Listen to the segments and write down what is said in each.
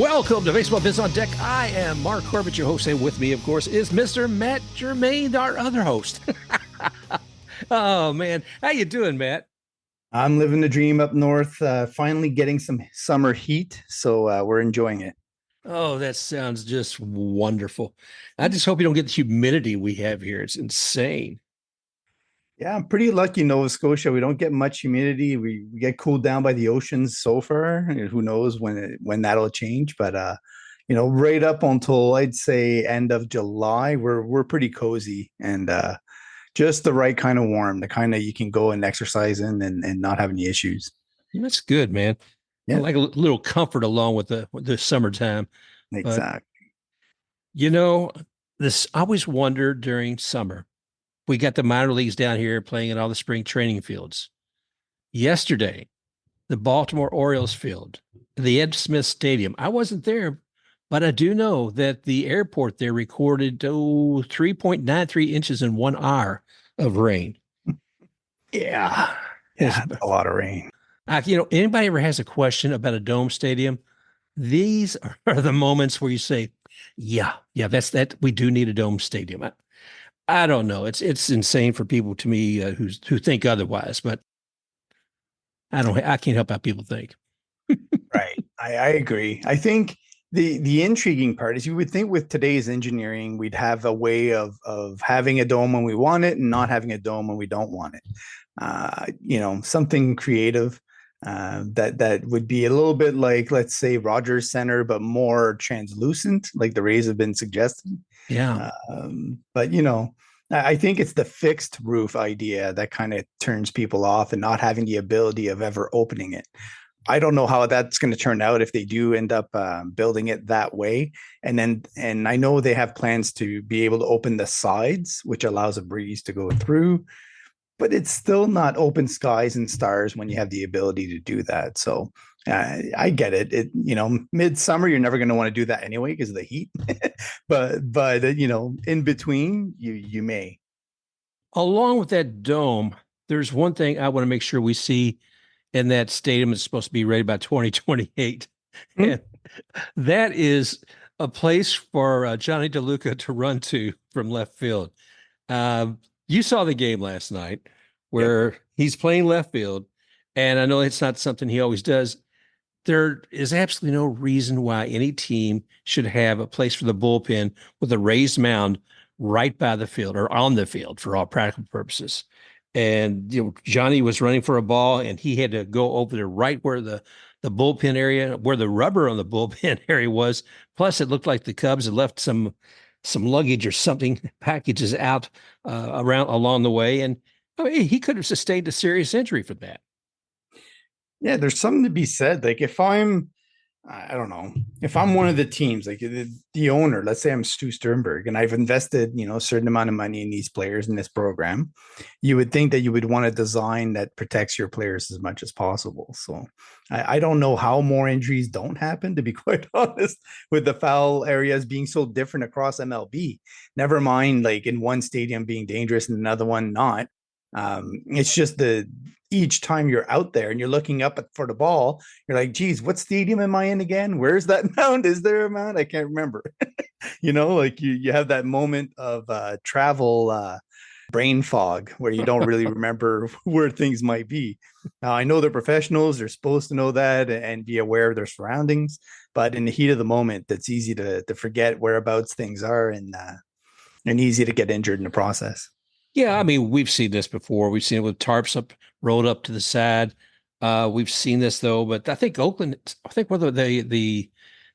Welcome to Baseball Biz on Deck. I am Mark Corbett, your host, and with me, of course, is Mr. Matt Germain, our other host. Oh, man. How you doing, Matt? I'm living the dream up north, finally getting some summer heat, so we're enjoying it. Oh, that sounds just wonderful. I just hope you don't get the humidity we have here. It's insane. Yeah, I'm pretty lucky in Nova Scotia. We don't get much humidity. We get cooled down by the oceans so far. And who knows when that'll change? But right up until I'd say end of July, we're pretty cozy and just the right kind of warm, the kind of you can go and exercise in and not have any issues. That's good, man. I Yeah, like a little comfort along with the summertime. But, exactly. you know, this I always wonder during summer. We got the minor leagues down here playing in all the spring training fields. Yesterday, the Baltimore Orioles field, the Ed Smith Stadium. I wasn't there, but I do know that the airport there recorded 3.93 inches in 1 hour of rain. Yeah, yeah, a lot of rain. Anybody ever has a question about a dome stadium? These are the moments where you say, yeah, that's that. We do need a dome stadium. I don't know. It's insane for people to me who think otherwise, but I can't help how people think. Right. I agree. I think the intriguing part is you would think with today's engineering, we'd have a way of having a dome when we want it and not having a dome when we don't want it. Something creative that would be a little bit like, let's say, Rogers Center, but more translucent, like the Rays have been suggesting. Yeah. But I think it's the fixed roof idea that kind of turns people off and not having the ability of ever opening it. I don't know how that's going to turn out if they do end up building it that way. And I know they have plans to be able to open the sides, which allows a breeze to go through, but it's still not open skies and stars when you have the ability to do that. So I get it. Midsummer, you're never going to want to do that anyway because of the heat. but in between, you may. Along with that dome, there's one thing I want to make sure we see in that stadium that's supposed to be ready by 2028. Hmm. And that is a place for Johnny DeLuca to run to from left field. You saw the game last night where he's playing left field, and I know it's not something he always does. There is absolutely no reason why any team should have a place for the bullpen with a raised mound right by the field or on the field for all practical purposes. And Johnny was running for a ball, and he had to go over there right where the bullpen area, where the rubber on the bullpen area was. Plus, it looked like the Cubs had left some luggage or something, packages out around along the way, and I mean, he could have sustained a serious injury for that. Yeah, there's something to be said. Like I don't know, if I'm one of the teams, like the owner, let's say I'm Stu Sternberg, and I've invested, a certain amount of money in these players in this program, you would think that you would want a design that protects your players as much as possible. So I don't know how more injuries don't happen, to be quite honest, with the foul areas being so different across MLB. Never mind, like in one stadium being dangerous and another one not. It's just each time you're out there and you're looking up for the ball, you're like, geez, what stadium am I in again? Where's that mound? Is there a mound? I can't remember. Like you have that moment of travel brain fog where you don't really remember where things might be. Now, I know they're professionals. They're supposed to know that and be aware of their surroundings. But in the heat of the moment, it's easy to forget whereabouts things are and easy to get injured in the process. Yeah, I mean, we've seen this before. We've seen it with tarps rolled up to the side. We've seen this though, but I think Oakland. I think whether the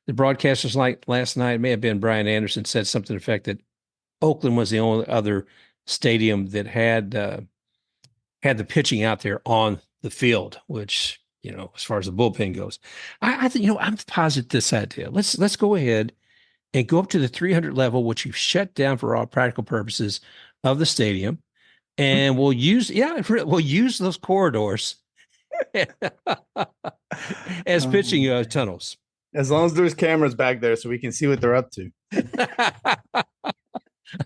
broadcasters like last night, it may have been Brian Anderson, said something to the effect that Oakland was the only other stadium that had the pitching out there on the field, which as far as the bullpen goes, I think I'm positive this idea. Let's go ahead and go up to the 300 level, which you've shut down for all practical purposes of the stadium, and we'll use those corridors as pitching tunnels. As long as there's cameras back there so we can see what they're up to.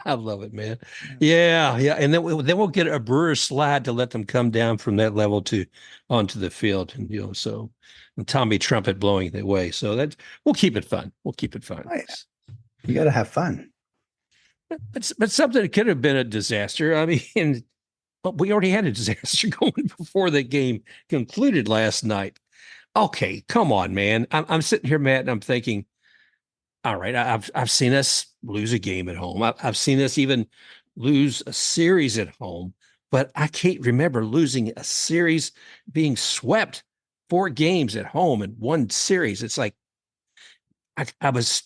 I love it, man. Yeah, yeah. And then we'll get a brewer's slide to let them come down from that level to onto the field, and so and Tommy Trumpet blowing the way. So that we'll keep it fun. We'll keep it fun. Oh, yeah. You got to have fun. But something that could have been a disaster. I mean, but we already had a disaster going before the game concluded last night. Okay, come on, man. I'm sitting here, Matt, and I'm thinking, all right, I've seen us lose a game at home. I've seen us even lose a series at home, but I can't remember losing a series, being swept 4 games at home in one series. It's like I was,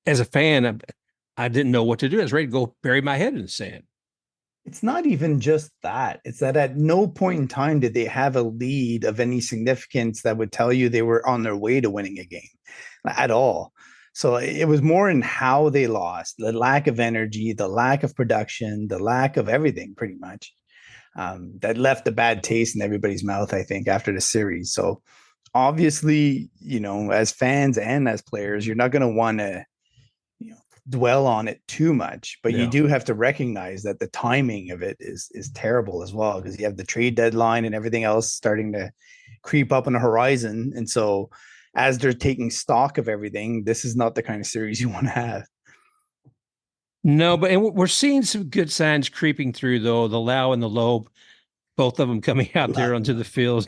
as a fan, I didn't know what to do. I was ready to go bury my head in the sand. It's not even just that. It's that at no point in time did they have a lead of any significance that would tell you they were on their way to winning a game at all. So it was more in how they lost, the lack of energy, the lack of production, the lack of everything pretty much, that left a bad taste in everybody's mouth, I think, after the series. So obviously, as fans and as players, you're not going to want to dwell on it too much, but you do have to recognize that the timing of it is terrible as well, because you have the trade deadline and everything else starting to creep up on the horizon. And so as they're taking stock of everything, this is not the kind of series you want to have. No, but and we're seeing some good signs creeping through, though. The Lowe and the Loeb, both of them coming out there onto the field.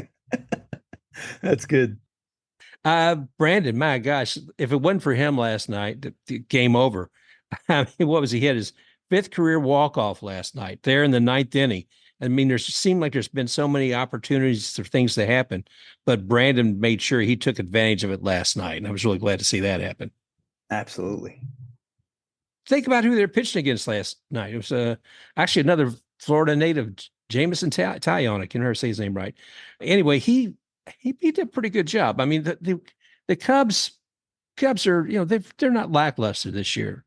That's good. Brandon, my gosh, if it wasn't for him last night, the game over. I mean, what was he hit his 5th career walk-off last night there in the 9th inning. I mean, there's seemed like there's been so many opportunities for things to happen, but Brandon made sure he took advantage of it last night, and I was really glad to see that happen. Absolutely. Think about who they're pitching against last night. It was actually another Florida native, Jameson Taillon. I can never say his name right. Anyway, he did a pretty good job. I mean, the Cubs are, they're not lackluster this year.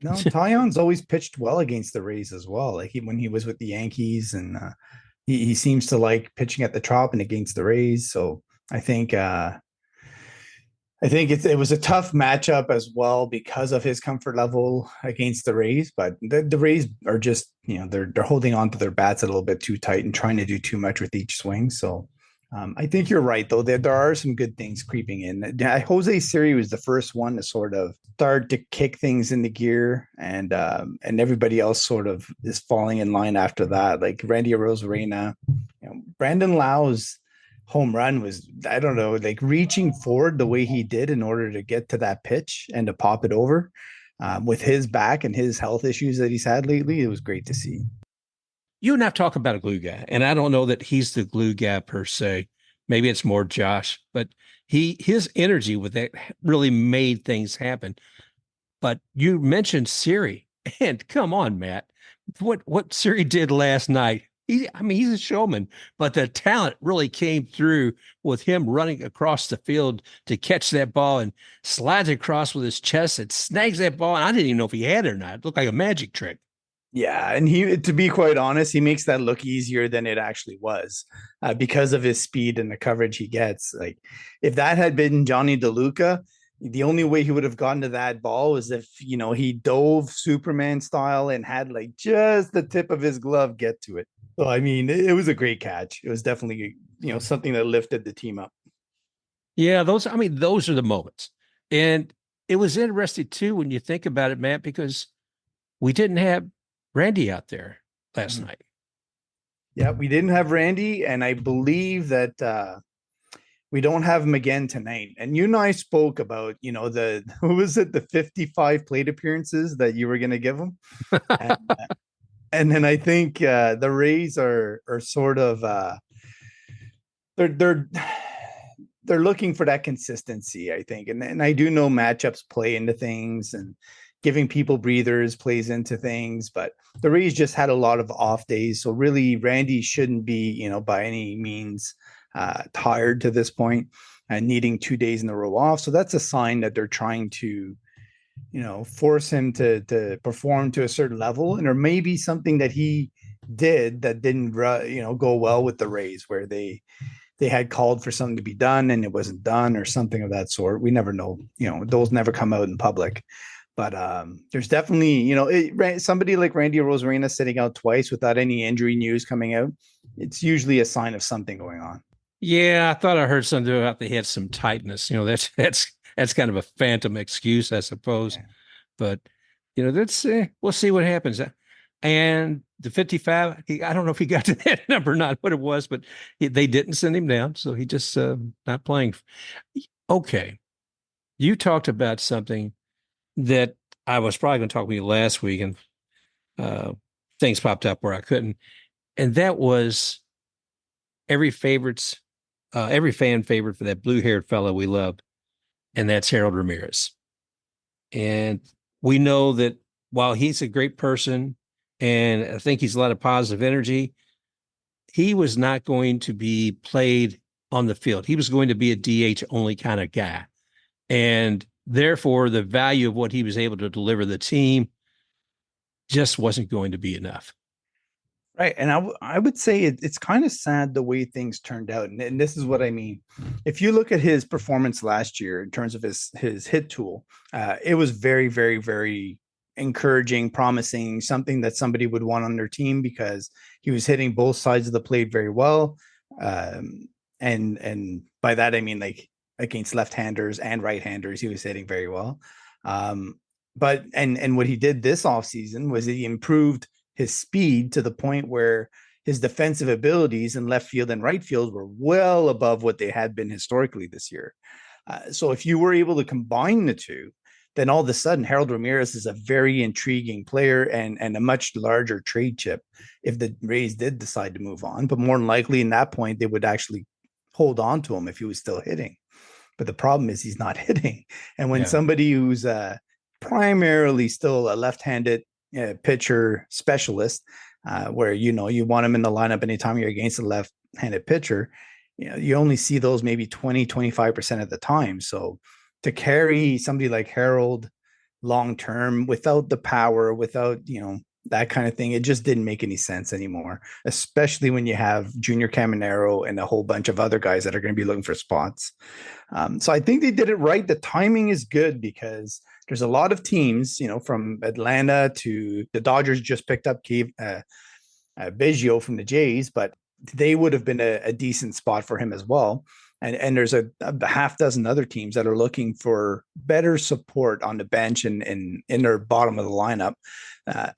No, Taillon's always pitched well against the Rays as well. Like when he was with the Yankees, and he seems to like pitching at the Trop and against the Rays. So I think it was a tough matchup as well because of his comfort level against the Rays. But the Rays are just, they're holding on to their bats a little bit too tight and trying to do too much with each swing. So I think you're right, though. There are some good things creeping in. Jose Siri was the first one to sort of start to kick things into gear, and everybody else sort of is falling in line after that. Like Randy Arozarena, Brandon Lowe's home run was, I don't know, like reaching forward the way he did in order to get to that pitch and to pop it over. With his back and his health issues that he's had lately, it was great to see. You and I talk about a glue guy, and I don't know that he's the glue guy per se. Maybe it's more Josh, but his energy with that really made things happen. But you mentioned Siri, and come on, Matt, what Siri did last night. He's a showman, but the talent really came through with him running across the field to catch that ball and slides across with his chest and snags that ball. And I didn't even know if he had it or not. It looked like a magic trick. Yeah, and to be quite honest, he makes that look easier than it actually was, because of his speed and the coverage he gets. Like if that had been Johnny DeLuca, the only way he would have gotten to that ball was if, he dove Superman style and had like just the tip of his glove get to it. So, I mean, it was a great catch. It was definitely, something that lifted the team up. Yeah, those are the moments. And it was interesting too when you think about it, Matt, because we didn't have Randy out there last night. Yeah, we didn't have Randy, and I believe that we don't have him again tonight. And you and I spoke about, who was it, the 55 plate appearances that you were going to give him. And then I think the Rays are sort of they're looking for that consistency, I think. And I do know matchups play into things, and giving people breathers plays into things, but the Rays just had a lot of off days. So really Randy shouldn't be, by any means tired to this point and needing 2 days in a row off. So that's a sign that they're trying to, force him to perform to a certain level. And there may be something that he did that didn't, go well with the Rays, where they had called for something to be done and it wasn't done, or something of that sort. We never know, those never come out in public. But there's definitely, somebody like Randy Rosarena sitting out twice without any injury news coming out. It's usually a sign of something going on. Yeah, I thought I heard something about they had some tightness. That's kind of a phantom excuse, I suppose. Yeah. But that's we'll see what happens. And the 55, I don't know if he got to that number or not, what it was, but they didn't send him down, so he just not playing. Okay, you talked about something that I was probably going to talk with you last week, and uh, things popped up where I couldn't, and that was every fan favorite for that blue-haired fellow we love, and that's Harold Ramirez. And we know that while he's a great person, and I think he's a lot of positive energy, he was not going to be played on the field. He was going to be a DH only kind of guy. And therefore, the value of what he was able to deliver the team just wasn't going to be enough. Right. And I would say it's kind of sad the way things turned out. And this is what I mean. If you look at his performance last year in terms of his hit tool, it was very, very, very encouraging, promising, something that somebody would want on their team because he was hitting both sides of the plate very well. And by that, I mean, like against left-handers and right-handers, he was hitting very well. But what he did this offseason was he improved his speed to the point where his defensive abilities in left field and right field were well above what they had been historically this year. So if you were able to combine the two, then all of a sudden Harold Ramirez is a very intriguing player and a much larger trade chip if the Rays did decide to move on. But more than likely in that point, they would actually hold on to him if he was still hitting. But the problem is he's not hitting. And when somebody who's primarily still a left-handed pitcher specialist, where you want him in the lineup anytime you're against a left-handed pitcher, you only see those maybe 20-25% of the time. So to carry somebody like Harold long term without the power, without that kind of thing, it just didn't make any sense anymore, especially when you have Junior Caminero and a whole bunch of other guys that are going to be looking for spots. So I think they did it right. The timing is good because there's a lot of teams, from Atlanta to the Dodgers just picked up Biggio from the Jays, but they would have been a decent spot for him as well. And there's a half dozen other teams that are looking for better support on the bench and in their bottom of the lineup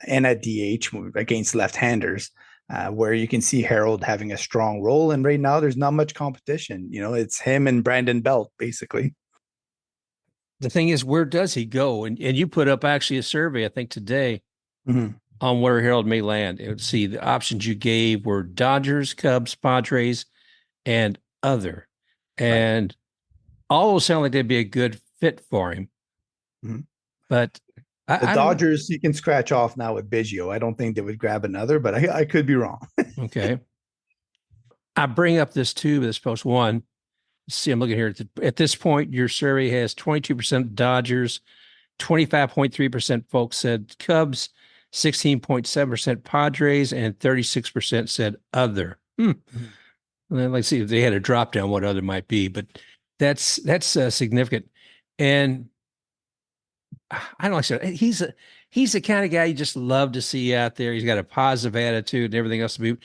and at DH against left-handers, where you can see Harold having a strong role. And right now there's not much competition. It's him and Brandon Belt, basically. The thing is, where does he go? And you put up actually a survey, I think today, on where Harold may land. Let's see, the options you gave were Dodgers, Cubs, Padres, and other. And all those sound like they'd be a good fit for him. But the Dodgers, you can scratch off now with Biggio. I don't think they would grab another, but I could be wrong. Okay. I bring up this too, this post one. See, I'm looking here. At this point, your survey has 22% Dodgers, 25.3% folks said Cubs, 16.7% Padres, and 36% said other. Let's see if they had a drop down, what other might be, but that's significant. And I don't like he's the kind of guy you just love to see out there. He's got a positive attitude and everything else to be.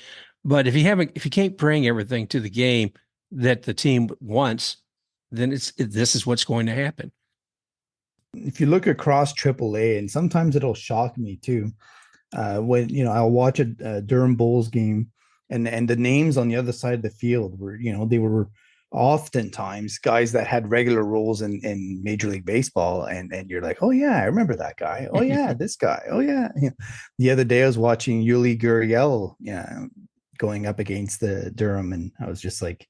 But if you can't bring everything to the game that the team wants, then this is what's going to happen. If you look across AAA, and sometimes it'll shock me too, when I'll watch a Durham Bulls game, and the names on the other side of the field were they were oftentimes guys that had regular roles in Major League Baseball, and you're like, oh yeah, I remember that guy. Oh yeah, this guy. Oh yeah. The other day I was watching Yuli Gurriel, going up against the Durham, and I was just like,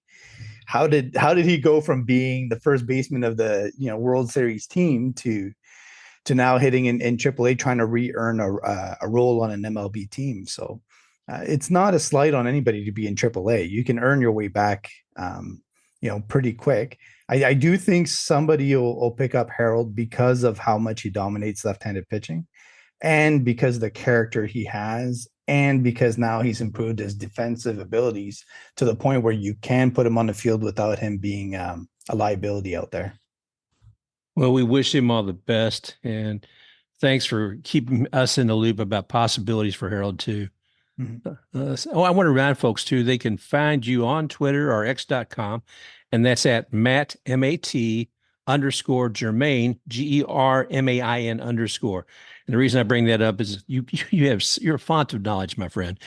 how did he go from being the first baseman of the World Series team to now hitting in AAA, trying to re-earn a role on an MLB team? So it's not a slight on anybody to be in AAA. You can earn your way back, pretty quick. I do think somebody will pick up Harold because of how much he dominates left-handed pitching, and because of the character he has, and because now he's improved his defensive abilities to the point where you can put him on the field without him being a liability out there. Well, we wish him all the best. And Thanks for keeping us in the loop about possibilities for Harold too. Mhm. I want to remind folks too, they can find you on Twitter or x.com, and that's at Matt, M-A-T underscore Germain, Germain underscore. And the reason I bring that up is you're a font of knowledge, my friend.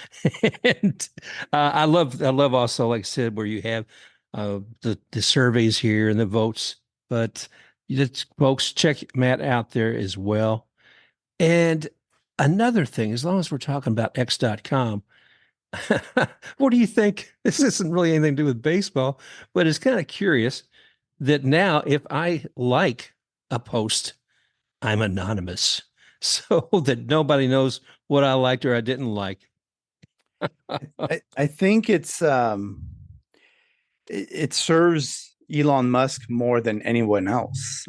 And I love also, like I said, where you have the surveys here and the votes, but folks, check Matt out there as well. And another thing, as long as we're talking about x.com, what do you think? This isn't really anything to do with baseball, but it's kind of curious that now if I like a post, I'm anonymous so that nobody knows what I liked or I didn't like. I think it serves Elon Musk more than anyone else,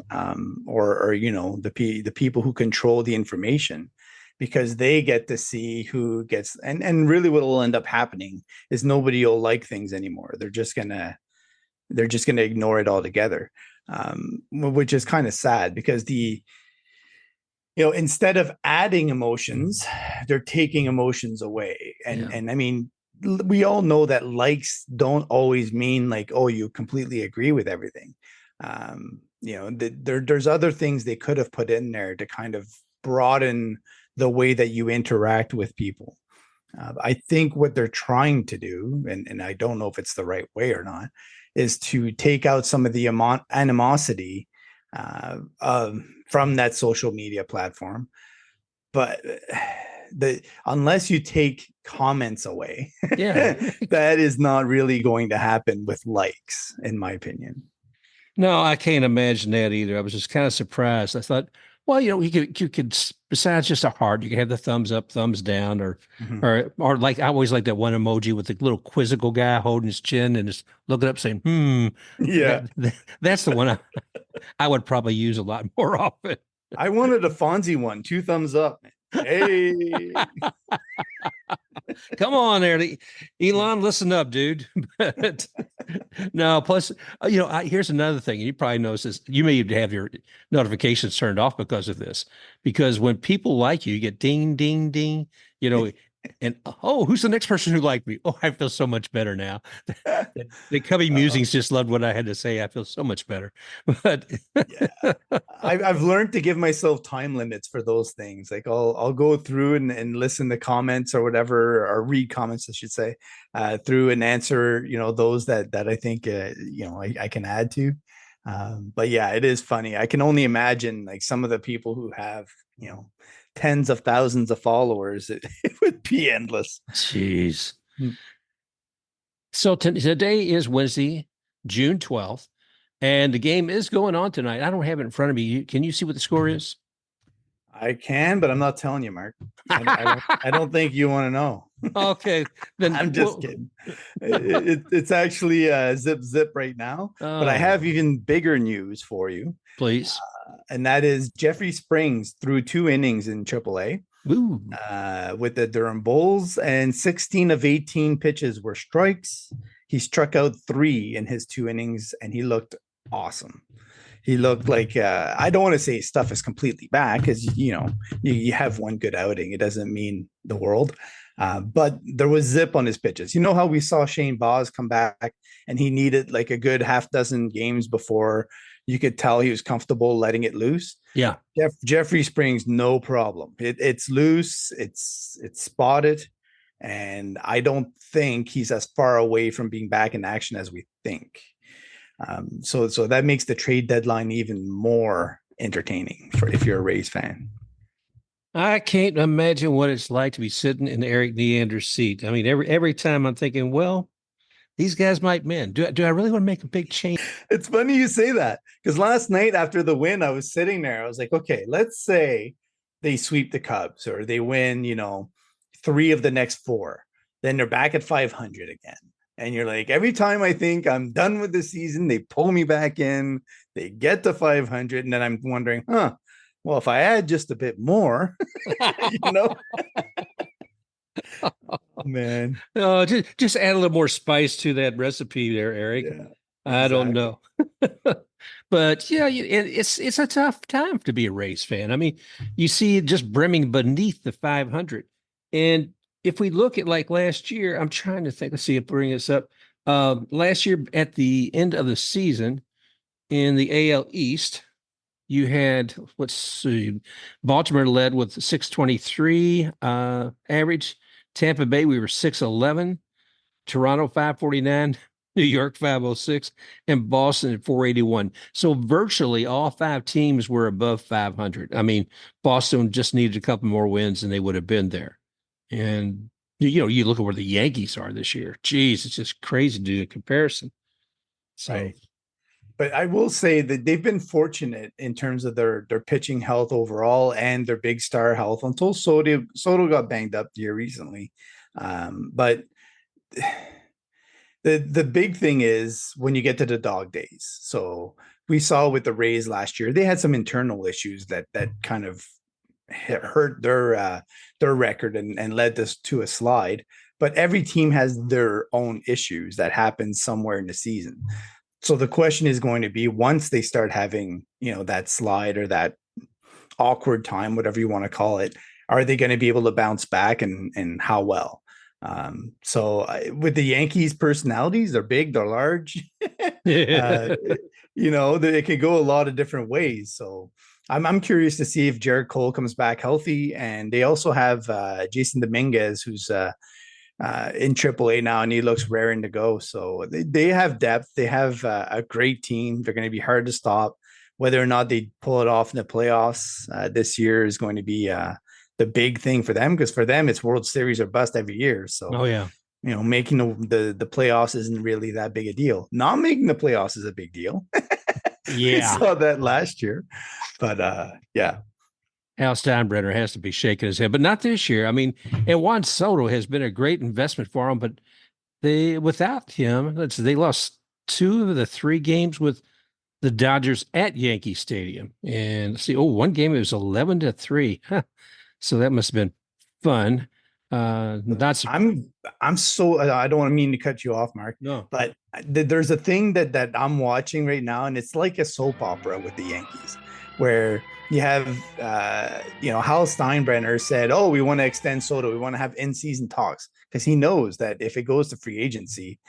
or the people who control the information, because they get to see who gets, and really what will end up happening is nobody will like things anymore. They're just gonna ignore it altogether, which is kind of sad because instead of adding emotions, they're taking emotions away. And Yeah. and I mean, we all know that likes don't always mean like, oh, you completely agree with everything. There's other things they could have put in there to kind of broaden the way that you interact with people. I think what they're trying to do, and I don't know if it's the right way or not, is to take out some of the animosity from that social media platform. But unless you take comments away, Yeah. that is not really going to happen with likes, in my opinion. No, I can't imagine that either. I was just kind of surprised. I thought, well, you could besides just a heart, you could have the thumbs up, thumbs down, or Mhm. or like I always like that one emoji with the little quizzical guy holding his chin and just looking up saying, Yeah, that's the one I would probably use a lot more often. I wanted a Fonzie one, two thumbs up. Hey, Come on there, Elon, listen up, dude. But no, plus, here's another thing. You probably notice this. You may have your notifications turned off because of this. Because when people like you get ding, ding, ding, you know, and oh, who's the next person who liked me? Oh, I feel so much better now. The Cubby uh, Musings just loved what I had to say. I feel so much better. But yeah. I've learned to give myself time limits for those things. Like I'll go through and listen to comments or whatever, or read comments, I should say, through and answer, those that I think I can add to. But yeah, it is funny. I can only imagine like some of the people who have, tens of thousands of followers. It would be endless. jeez. So today is Wednesday, June 12th, and the game is going on tonight. I don't have it in front of me. Can you see what the score is? I can, but I'm not telling you, Mark. I don't think you want to know. Okay, then I'm just kidding. It's actually zip zip right now, but I oh, have even bigger news for you, please. and that is Jeffrey Springs threw 2 innings in AAA Ooh, with the Durham Bulls, and 16 of 18 pitches were strikes. He struck out 3 in his 2 innings, and he looked awesome. He looked like, I don't want to say stuff is completely back, because you have one good outing, it doesn't mean the world. But there was zip on his pitches. You know how we saw Shane Baz come back and he needed like a good half dozen games before you could tell he was comfortable letting it loose. yeah. Jeffrey Springs, no problem. It's loose, it's spotted, and I don't think he's as far away from being back in action as we think. So that makes the trade deadline even more entertaining for if you're a Rays fan. I can't imagine what it's like to be sitting in Eric Neander's seat. I mean, every time I'm thinking, well, these guys might win. Do I really want to make a big change? It's funny you say that, because last night after the win, I was sitting there. I was like, okay, let's say they sweep the Cubs or they win, 3 of the next 4. Then they're back at 500 again. And you're like, every time I think I'm done with the season, they pull me back in, they get to 500. And then I'm wondering, well, if I add just a bit more, you know, man. Oh, just add a little more spice to that recipe there, Eric. Yeah, I don't exactly. know. But yeah, it's a tough time to be a Rays fan. I mean, you see it just brimming beneath the 500. And if we look at like last year, I'm trying to think. Let's see if bring this up. Last year at the end of the season in the AL East, you had let's see, Baltimore led with 623 average. Tampa Bay, we were 611. Toronto 549, New York 506, and Boston at 481. So virtually all five teams were above 500. I mean, Boston just needed a couple more wins and they would have been there. And you look at where the Yankees are this year. Geez, it's just crazy to do a comparison. So Right. But I will say that they've been fortunate in terms of their pitching health overall and their big star health until Soto got banged up here recently. But the big thing is when you get to the dog days. So we saw with the Rays last year, they had some internal issues that kind of hurt their record and led this to a slide. But every team has their own issues that happen somewhere in the season. So the question is going to be once they start having, that slide or that awkward time, whatever you want to call it, are they going to be able to bounce back and how well? With the Yankees personalities, they're big, they're large, it could go a lot of different ways. So I'm curious to see if Jared Cole comes back healthy. And they also have Jason Dominguez, who's in AAA now, and he looks raring to go. So they have depth. They have a great team. They're going to be hard to stop. Whether or not they pull it off in the playoffs this year is going to be the big thing for them, because for them it's World Series or bust every year. So, oh yeah, making the playoffs isn't really that big a deal. Not making the playoffs is a big deal. Yeah, we saw that last year, but yeah. Al Steinbrenner has to be shaking his head, but not this year. I mean, and Juan Soto has been a great investment for him, but without him, they lost 2 of the 3 games with the Dodgers at Yankee Stadium. And see, one game it was 11-3. Huh. So that must have been fun. That's I'm so I don't want to mean to cut you off, Mark. no, but there's a thing that I'm watching right now, and it's like a soap opera with the Yankees, where you have Hal Steinbrenner said, "Oh, we want to extend Soto. We want to have in-season talks," because he knows that if it goes to free agency,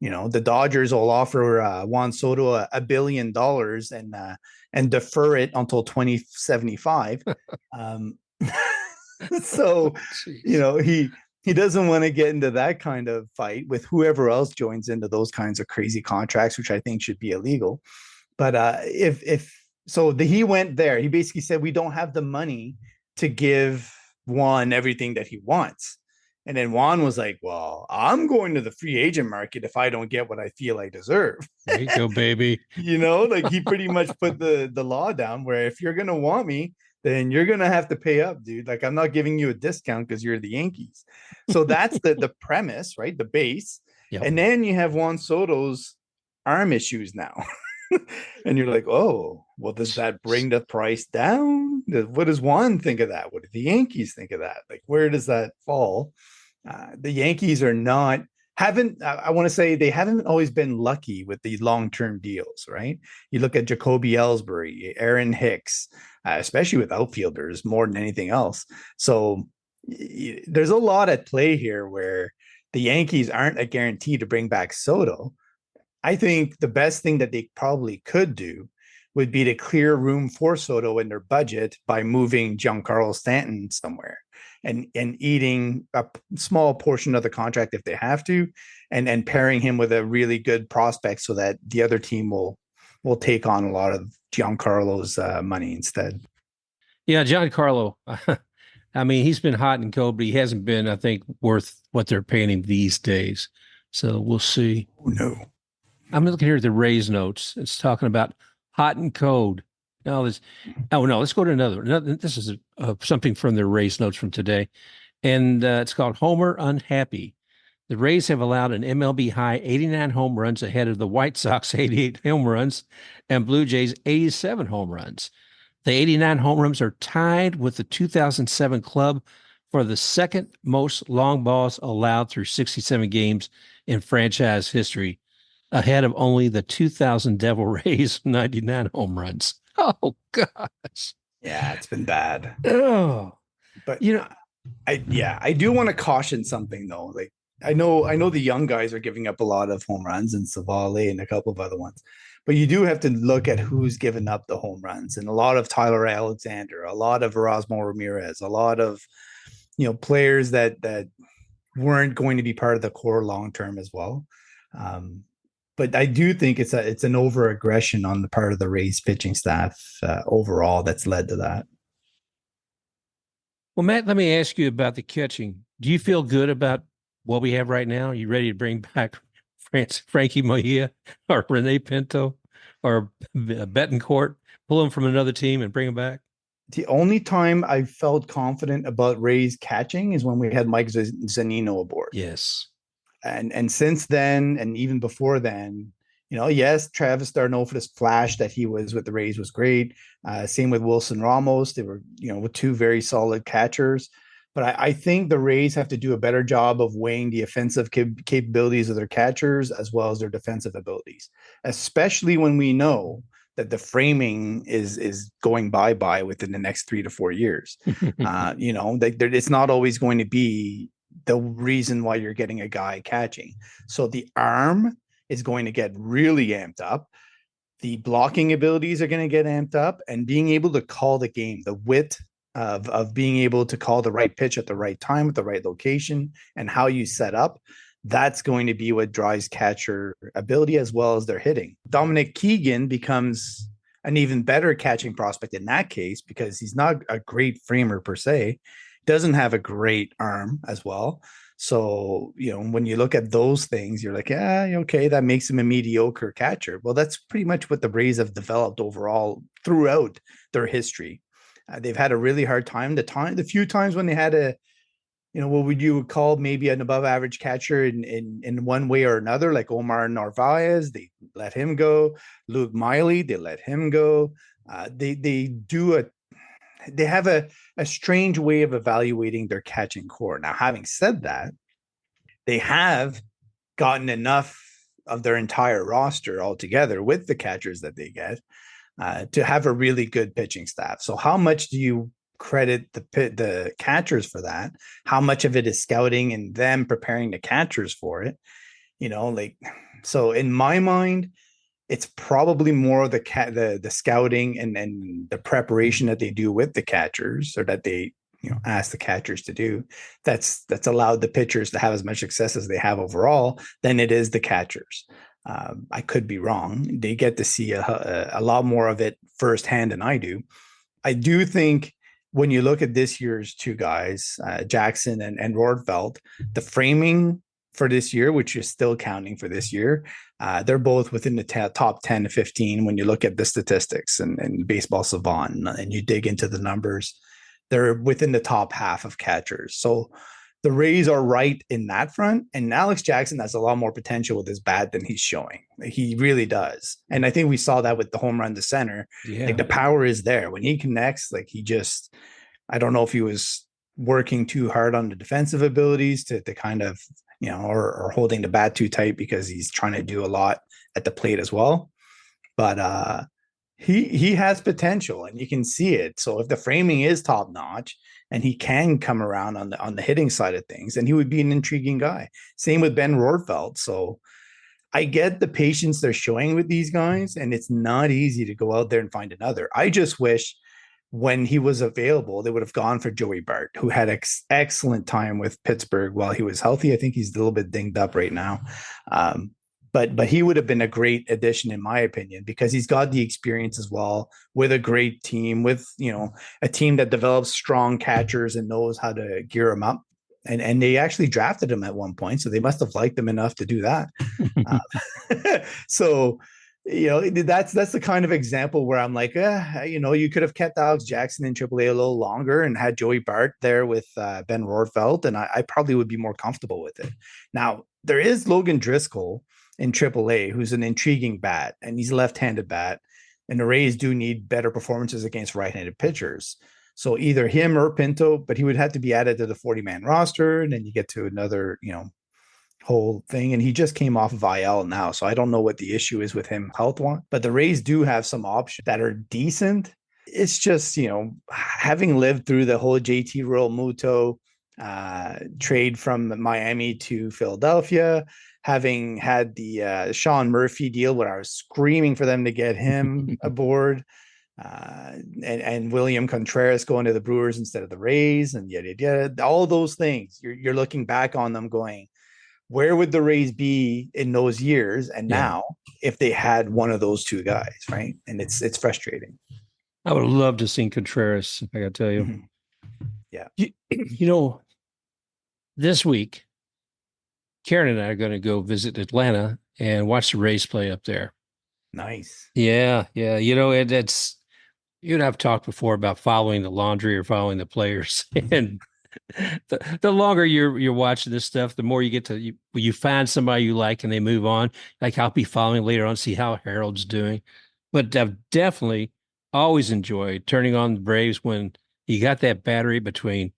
the Dodgers will offer Juan Soto $1 billion and defer it until 2075. So, he doesn't want to get into that kind of fight with whoever else joins into those kinds of crazy contracts, which I think should be illegal. But he went there, he basically said, we don't have the money to give Juan everything that he wants. And then Juan was like, well, I'm going to the free agent market if I don't get what I feel I deserve. There you go, baby. He pretty much put the law down where if you're going to want me, then you're going to have to pay up, dude. Like, I'm not giving you a discount because you're the Yankees. So that's the premise, right? The base. Yep. And then you have Juan Soto's arm issues now. And you're like, oh, well, does that bring the price down? What does Juan think of that? What do the Yankees think of that? Like, where does that fall? The Yankees I want to say they haven't always been lucky with the long-term deals, right? You look at Jacoby Ellsbury, Aaron Hicks, especially with outfielders more than anything else. So there's a lot at play here where the Yankees aren't a guarantee to bring back Soto. I think the best thing that they probably could do would be to clear room for Soto in their budget by moving Giancarlo Stanton somewhere and eating a small portion of the contract if they have to, and pairing him with a really good prospect so that the other team will take on a lot of Giancarlo's money instead. Yeah, Giancarlo. I mean, he's been hot and cold, but he hasn't been, I think, worth what they're paying him these days. So we'll see. Oh, no. I'm looking here at the Rays notes. It's talking about hot and cold. Let's go to another. This is something from the Rays notes from today. And it's called Homer Unhappy. The Rays have allowed an MLB high 89 home runs ahead of the White Sox 88 home runs and Blue Jays 87 home runs. The 89 home runs are tied with the 2007 club for the second most long balls allowed through 67 games in franchise history. ahead of only the 2000 Devil Rays 99 home runs. Oh gosh. Yeah, it's been bad. Oh, But you know, I do want to caution something though. Like I know the young guys are giving up a lot of home runs and Savale and a couple of other ones. But you do have to look at who's given up the home runs, and a lot of Tyler Alexander, a lot of Erasmo Ramirez, a lot of players that weren't going to be part of the core long term as well. Um, but I do think it's an over aggression on the part of the Rays pitching staff overall that's led to that. well, Matt, let me ask you about the catching. Do you feel good about what we have right now? Are you ready to bring back Frankie Mejia or Rene Pinto or Betancourt? Pull them from another team and bring them back? The only time I felt confident about Ray's catching is when we had Mike Zanino aboard. Yes. And since then, and even before then, yes, Travis d'Arnaud for this flash that he was with the Rays was great. Same with Wilson Ramos. They were, with two very solid catchers. But I think the Rays have to do a better job of weighing the offensive capabilities of their catchers as well as their defensive abilities, especially when we know that the framing is going bye within the next 3 to 4 years. It's not always going to be the reason why you're getting a guy catching. So the arm is going to get really amped up. The blocking abilities are going to get amped up, and being able to call the game, the wit of being able to call the right pitch at the right time at the right location and how you set up, that's going to be what drives catcher ability as well as their hitting. Dominic Keegan becomes an even better catching prospect in that case because he's not a great framer per se, doesn't have a great arm as well. So, when you look at those things, you're like, yeah, okay, that makes him a mediocre catcher. Well, that's pretty much what the Rays have developed overall throughout their history. They've had a really hard time. The few times when they had what would you call maybe an above average catcher in one way or another, like Omar Narvaez, they let him go. Luke Miley, they let him go. They have a strange way of evaluating their catching core. Now, having said that, they have gotten enough of their entire roster altogether with the catchers that they get to have a really good pitching staff. So how much do you credit the catchers for that? How much of it is scouting and them preparing the catchers for it? So in my mind, it's probably more the scouting and the preparation that they do with the catchers, or that they ask the catchers to do, that's allowed the pitchers to have as much success as they have overall than it is the catchers. I could be wrong. They get to see a lot more of it firsthand than I do. I do think when you look at this year's two guys, Jackson and Rortvedt, the framing for this year, which is still counting for this year, they're both within the top 10 to 15 when you look at the statistics and Baseball Savant and you dig into the numbers. They're within the top half of catchers. So the Rays are right in that front. And Alex Jackson has a lot more potential with his bat than he's showing. He really does. And I think we saw that with the home run to center. Yeah. Like the power is there. When he connects, I don't know if he was working too hard on the defensive abilities to kind of, or holding the bat too tight because he's trying to do a lot at the plate as well. But he has potential and you can see it. So if the framing is top notch and he can come around on the hitting side of things, then he would be an intriguing guy. Same with Ben Rortvedt. So I get the patience they're showing with these guys, and it's not easy to go out there and find another. I just wish when he was available, they would have gone for Joey Bart, who had excellent time with Pittsburgh while he was healthy. I think he's a little bit dinged up right now. But he would have been a great addition, in my opinion, because he's got the experience as well with a great team, with, a team that develops strong catchers and knows how to gear them up. And they actually drafted him at one point, so they must have liked him enough to do that. So, that's the kind of example where I'm like, you could have kept Alex Jackson in AAA a little longer and had Joey Bart there with Ben Rortvedt, and I probably would be more comfortable with it. Now, there is Logan Driscoll in AAA, who's an intriguing bat, and he's a left-handed bat, and the Rays do need better performances against right-handed pitchers. So either him or Pinto, but he would have to be added to the 40-man roster, and then you get to another, whole thing, and he just came off of IL now, so I don't know what the issue is with him health wise. But the Rays do have some options that are decent. It's just, having lived through the whole JT Real Muto trade from Miami to Philadelphia, having had the Sean Murphy deal where I was screaming for them to get him aboard, and William Contreras going to the Brewers instead of the Rays, and yada, all those things. You're looking back on them going, where would the Rays be in those years and now if they had one of those two guys, right? And it's frustrating. I would love to see Contreras, I gotta tell you. Mm-hmm. Yeah. This week, Karen and I are going to go visit Atlanta and watch the Rays play up there. Nice. Yeah. It's you and I've talked before about following the laundry or following the players, and the longer you're watching this stuff, the more you get to you find somebody you like and they move on. Like I'll be following later on, see how Harold's doing. But I've definitely always enjoyed turning on the Braves when you got that battery between,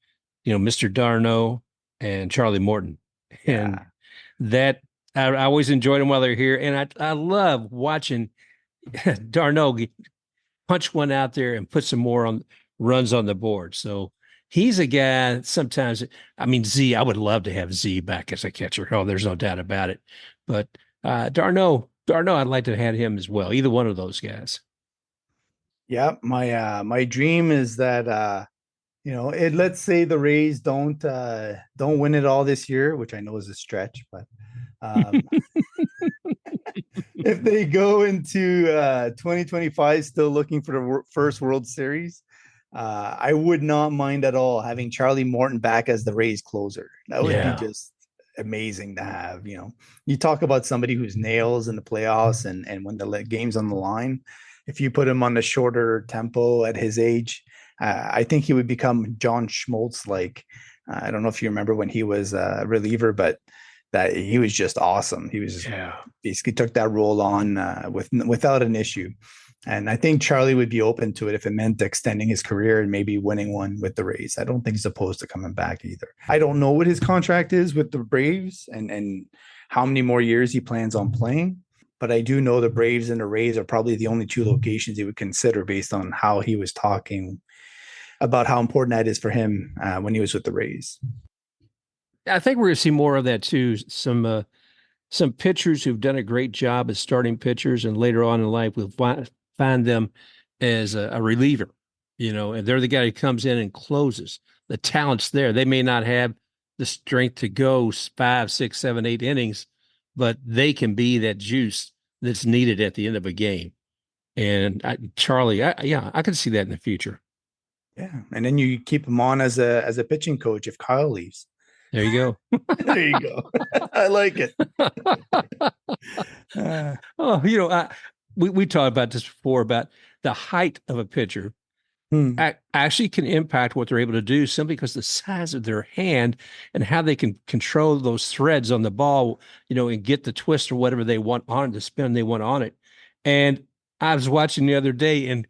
Mr. Darno and Charlie Morton. And that I always enjoyed them while they're here. And I love watching Darno punch one out there and put some more on runs on the board. So he's a guy sometimes. I mean, Z, I would love to have Z back as a catcher. Oh, there's no doubt about it. But Darno, I'd like to have him as well. Either one of those guys. Yeah, my dream is that let's say the Rays don't win it all this year, which I know is a stretch, but if they go into 2025 still looking for the first World Series, I would not mind at all having Charlie Morton back as the Rays closer. That would be just amazing to have. You talk about somebody who's nails in the playoffs and when the game's on the line. If you put him on the shorter tempo at his age, I think he would become John Schmaltz. Like, I don't know if you remember when he was a reliever, but that he was just awesome. He was basically took that role on without an issue. And I think Charlie would be open to it if it meant extending his career and maybe winning one with the Rays. I don't think he's opposed to coming back either. I don't know what his contract is with the Braves and how many more years he plans on playing. But I do know the Braves and the Rays are probably the only two locations he would consider based on how he was talking about how important that is for him when he was with the Rays. I think we're going to see more of that too. Some pitchers who've done a great job as starting pitchers, and later on in life we'll find them as a reliever. And they're the guy who comes in and closes. The talent's there. They may not have the strength to go 5, 6, 7, 8 innings, but they can be that juice that's needed at the end of a game. And Charlie, I can see that in the future. Yeah, and then you keep him on as a pitching coach if Kyle leaves. There you go. There you go. I like it. We talked about this before about the height of a pitcher actually can impact what they're able to do simply because the size of their hand and how they can control those threads on the ball, and get the twist or whatever they want on it, the spin they want on it. And I was watching the other day, and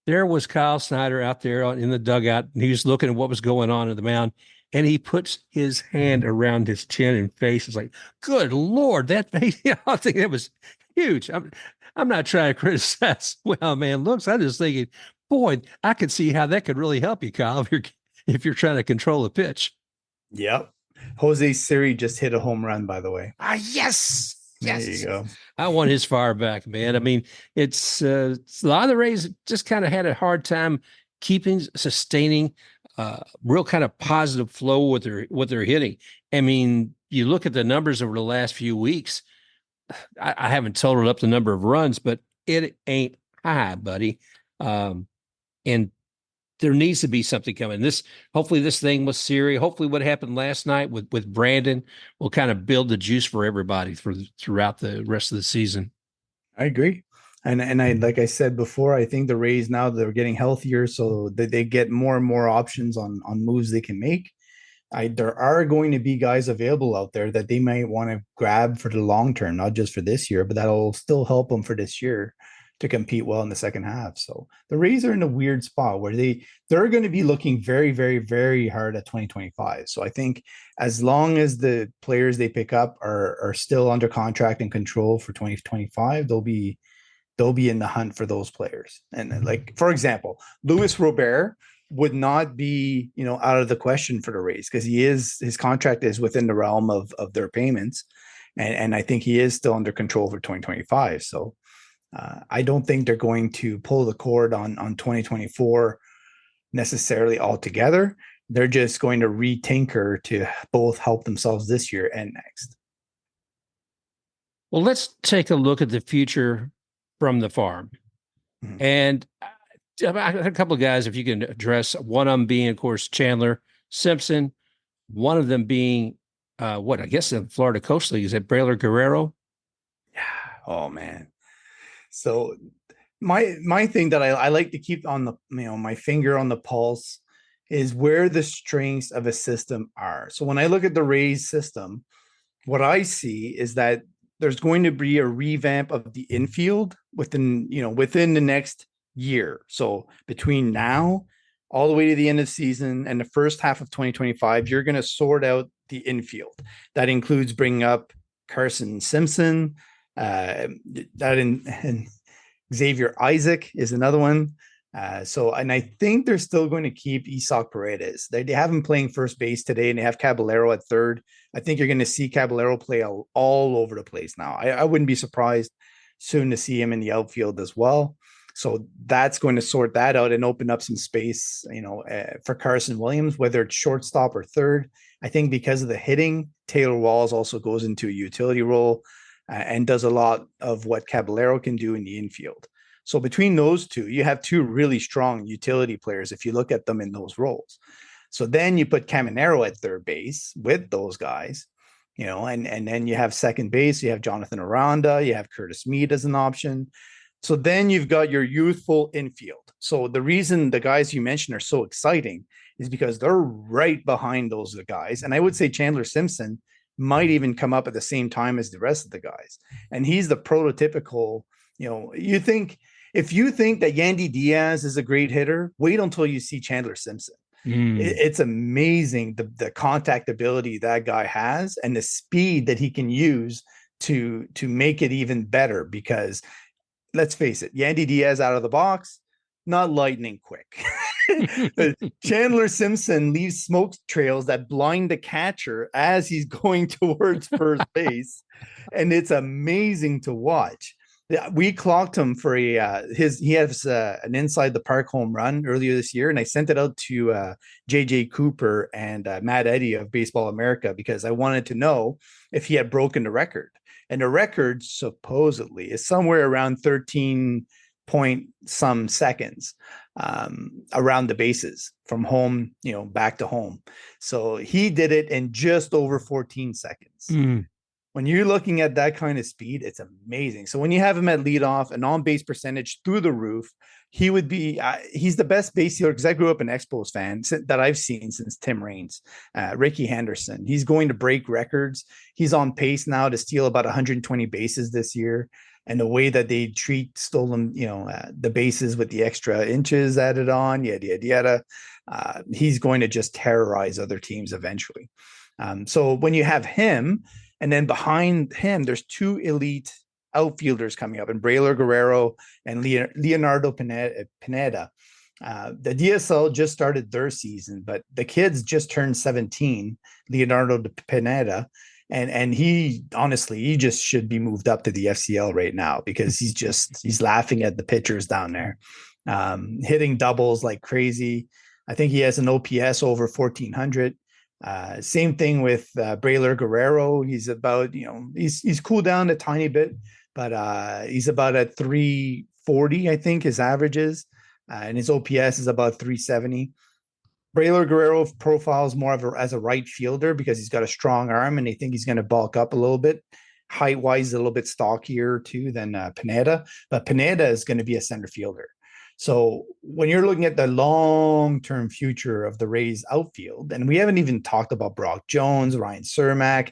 there was Kyle Snyder out there in the dugout, and he was looking at what was going on in the mound, and he puts his hand around his chin and face. It's like, good Lord, that face, I think that was huge. I'm not trying to criticize well, man, looks. I'm just thinking, boy, I could see how that could really help you, Kyle, if you're trying to control a pitch. Yep. Jose Siri just hit a home run, by the way. Yes. There you go. I want his fire back, man. I mean, it's a lot of the Rays just kind of had a hard time sustaining real kind of positive flow with what they're hitting. I mean, you look at the numbers over the last few weeks. I haven't totaled up the number of runs, but it ain't high, buddy. And there needs to be something coming. Hopefully this thing with Siri, hopefully what happened last night with Brandon will kind of build the juice for everybody throughout the rest of the season. I agree. And I, like I said before, I think the Rays now they're getting healthier, so they get more and more options on moves they can make. There are going to be guys available out there that they might want to grab for the long term, not just for this year, but that'll still help them for this year. to compete well in the second half. So the Rays are in a weird spot where they're going to be looking very, very, very hard at 2025. So I think as long as the players they pick up are still under contract and control for 2025, they'll be in the hunt for those players. And like, for example, Luis Robert would not be, out of the question for the Rays because his contract is within the realm of their payments. And I think he is still under control for 2025. So I don't think they're going to pull the cord on 2024 necessarily altogether. They're just going to retinker to both help themselves this year and next. Well, let's take a look at the future from the farm. Mm-hmm. And I had a couple of guys, if you can address one of them being, of course, Chandler Simpson, one of them being I guess in Florida Coast League, is it Brayler Guerrero? Yeah. Oh man. So my thing that I like to keep on the, my finger on the pulse is where the strengths of a system are. So when I look at the Rays system, what I see is that there's going to be a revamp of the infield within the next year. So between now all the way to the end of the season and the first half of 2025, you're going to sort out the infield. That includes bringing up Carson Simpson, and Xavier Isaac is another one. And I think they're still going to keep Isaac Paredes. They have him playing first base today, and they have Caballero at third. I think you're going to see Caballero play all over the place now. I wouldn't be surprised soon to see him in the outfield as well. So that's going to sort that out and open up some space, for Carson Williams, whether it's shortstop or third. I think because of the hitting, Taylor Walls also goes into a utility role and does a lot of what Caballero can do in the infield. So between those two, you have two really strong utility players if you look at them in those roles. So then you put Caminero at third base with those guys, and then you have second base, you have Jonathan Aranda, you have Curtis Mead as an option. So then you've got your youthful infield. So the reason the guys you mentioned are so exciting is because they're right behind those guys. And I would say Chandler Simpson might even come up at the same time as the rest of the guys. And he's the prototypical, if you think that Yandy Diaz is a great hitter, wait until you see Chandler Simpson. It's amazing the contact ability that guy has and the speed that he can use to make it even better, because let's face it, Yandy Diaz out of the box, not lightning quick. Chandler Simpson leaves smoke trails that blind the catcher as he's going towards first base. And it's amazing to watch. We clocked him for he has an inside the park home run earlier this year, and I sent it out to JJ Cooper and Matt Eddy of Baseball America because I wanted to know if he had broken the record. And the record supposedly is somewhere around 13 point some seconds around the bases from home, back to home. So he did it in just over 14 seconds. When you're looking at that kind of speed, it's amazing. So when you have him at leadoff, an on-base percentage through the roof, he would be, he's the best base stealer because I grew up an Expos fan that I've seen since Tim Raines, Ricky Henderson. He's going to break records. He's on pace now to steal about 120 bases this year. And the way that they treat stolen, the bases with the extra inches added on, yada. He's going to just terrorize other teams eventually. So when you have him, and then behind him, there's two elite outfielders coming up, and Brayler Guerrero and Leonardo Pineda. The DSL just started their season, but the kids just turned 17, Leonardo Pineda. And he just should be moved up to the FCL right now because he's laughing at the pitchers down there, hitting doubles like crazy. I think he has an OPS over 1400. Same thing with Brayler Guerrero. He's about, he's cooled down a tiny bit, but he's about at 340, I think his average is, and his OPS is about 370. Brayler Guerrero profiles more as a right fielder because he's got a strong arm, and they think he's going to bulk up a little bit. Height-wise, a little bit stockier too than Pineda, but Pineda is going to be a center fielder. So when you're looking at the long-term future of the Rays outfield, and we haven't even talked about Brock Jones, Ryan Cermak,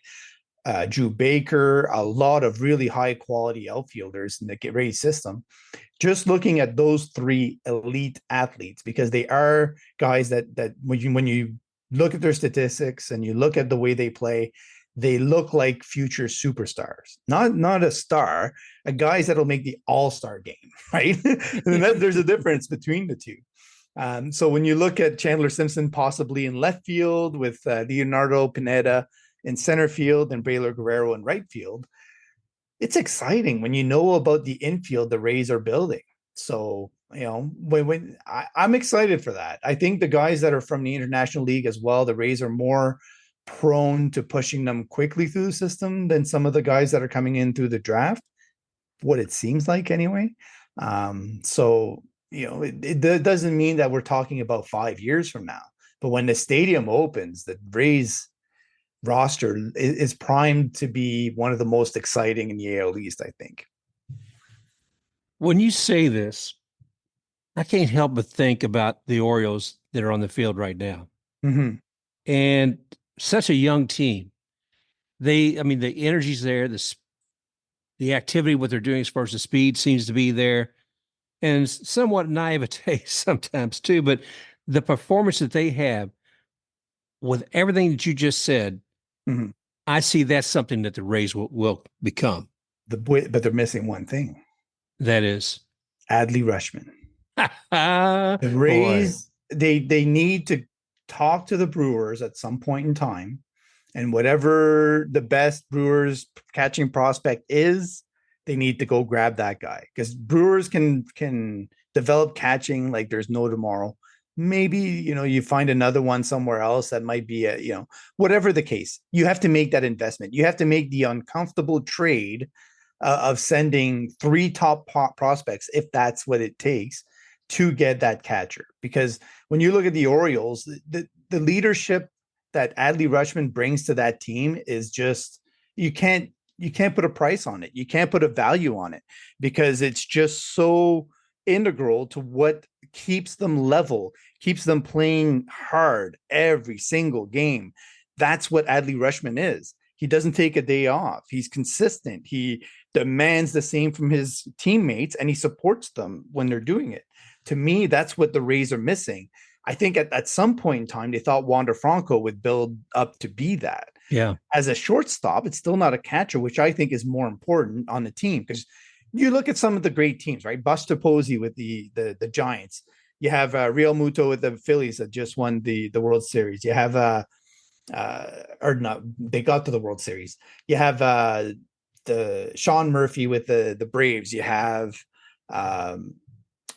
Drew Baker, a lot of really high quality outfielders in the Rays system. Just looking at those three elite athletes, because they are guys that when you look at their statistics and you look at the way they play, they look like future superstars. Not a star, a guys that'll make the all-star game, right? And there's a difference between the two. So when you look at Chandler Simpson possibly in left field with Leonardo Pineda in center field and Baylor Guerrero in right field, it's exciting when you know about the infield the Rays are building. So, I'm excited for that. I think the guys that are from the International League as well, the Rays are more prone to pushing them quickly through the system than some of the guys that are coming in through the draft, what it seems like anyway. So, it doesn't mean that we're talking about 5 years from now, but when the stadium opens, the Rays roster is primed to be one of the most exciting in the AL East, I think. When you say this, I can't help but think about the Orioles that are on the field right now. Mm-hmm. And such a young team. The energy's there, the activity, what they're doing as far as the speed seems to be there, and somewhat naivete sometimes too, but the performance that they have with everything that you just said, mm-hmm. I see that's something that the Rays will become. But they're missing one thing. That is Adley Rutschman. The Rays, they need to talk to the Brewers at some point in time, and whatever the best Brewers catching prospect is, they need to go grab that guy, because Brewers can develop catching like there's no tomorrow. Maybe, you find another one somewhere else that might be whatever the case, you have to make that investment. You have to make the uncomfortable trade of sending 3 top prospects, if that's what it takes, to get that catcher. Because when you look at the Orioles, the leadership that Adley Rutschman brings to that team is just, you can't put a price on it. You can't put a value on it, because it's just so integral to what keeps them level, keeps them playing hard every single game. That's what Adley Rutschman is. He doesn't take a day off. He's consistent. He demands the same from his teammates, and he supports them when they're doing it. To me, that's what the Rays are missing. I think at some point in time, they thought Wander Franco would build up to be that. Yeah. As a shortstop, it's still not a catcher, which I think is more important on the team, because you look at some of the great teams, right? Buster Posey with the Giants. You have Real Muto with the Phillies that just won the World Series. You have they got to the World Series. You have the Sean Murphy with the Braves. You have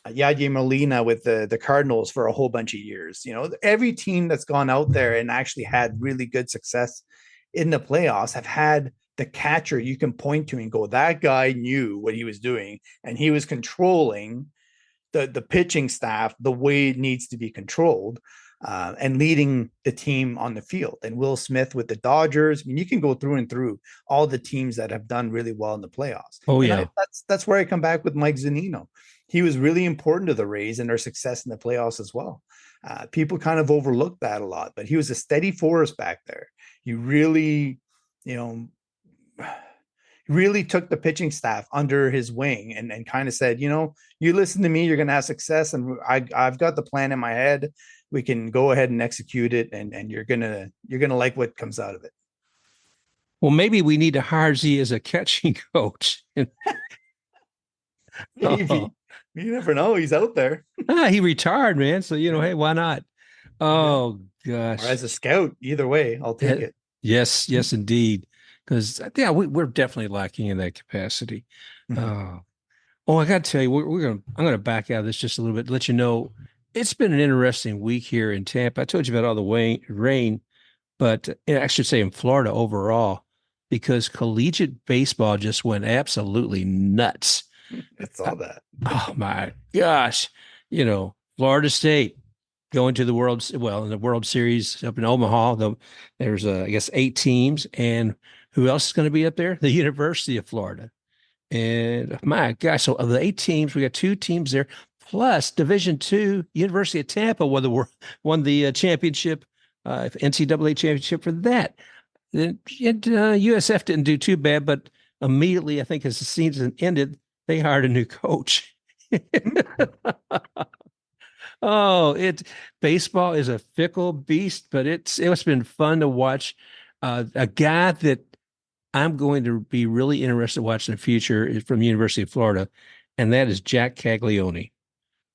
Yadier Molina with the Cardinals for a whole bunch of years. Every team that's gone out there and actually had really good success in the playoffs have had the catcher you can point to and go, that guy knew what he was doing, and he was controlling the pitching staff the way it needs to be controlled, and leading the team on the field. And Will Smith with the Dodgers. I mean, you can go through and through all the teams that have done really well in the playoffs. Oh, yeah. That's where I come back with Mike Zunino. He was really important to the Rays and their success in the playoffs as well. People kind of overlook that a lot, but he was a steady force back there. He really, really took the pitching staff under his wing and kind of said, you listen to me, you're going to have success. And I've got the plan in my head. We can go ahead and execute it. And you're going to like what comes out of it. Well, maybe we need to hire Z as a catching coach. Maybe. You never know. He's out there. He retired, man. So, hey, why not? Oh, gosh. Or as a scout, either way, I'll take it. Yes, indeed. Because, we're definitely lacking in that capacity. Mm-hmm. I got to tell you, I'm going to back out of this just a little bit, let you know, it's been an interesting week here in Tampa. I told you about all the rain, but I should say in Florida overall, because collegiate baseball just went absolutely nuts. I saw that. Oh my gosh. Florida State going to the World Series up in Omaha. There's I guess 8 teams, and who else is going to be up there? The University of Florida. And my gosh, so of the 8 teams, we got 2 teams there, plus Division II, University of Tampa won the championship, NCAA championship for that. USF didn't do too bad, but immediately, I think as the season ended, they hired a new coach. Oh, baseball is a fickle beast, but it's been fun to watch. A guy that I'm going to be really interested to watch in the future is from the University of Florida, and that is Jack Caglione. Oh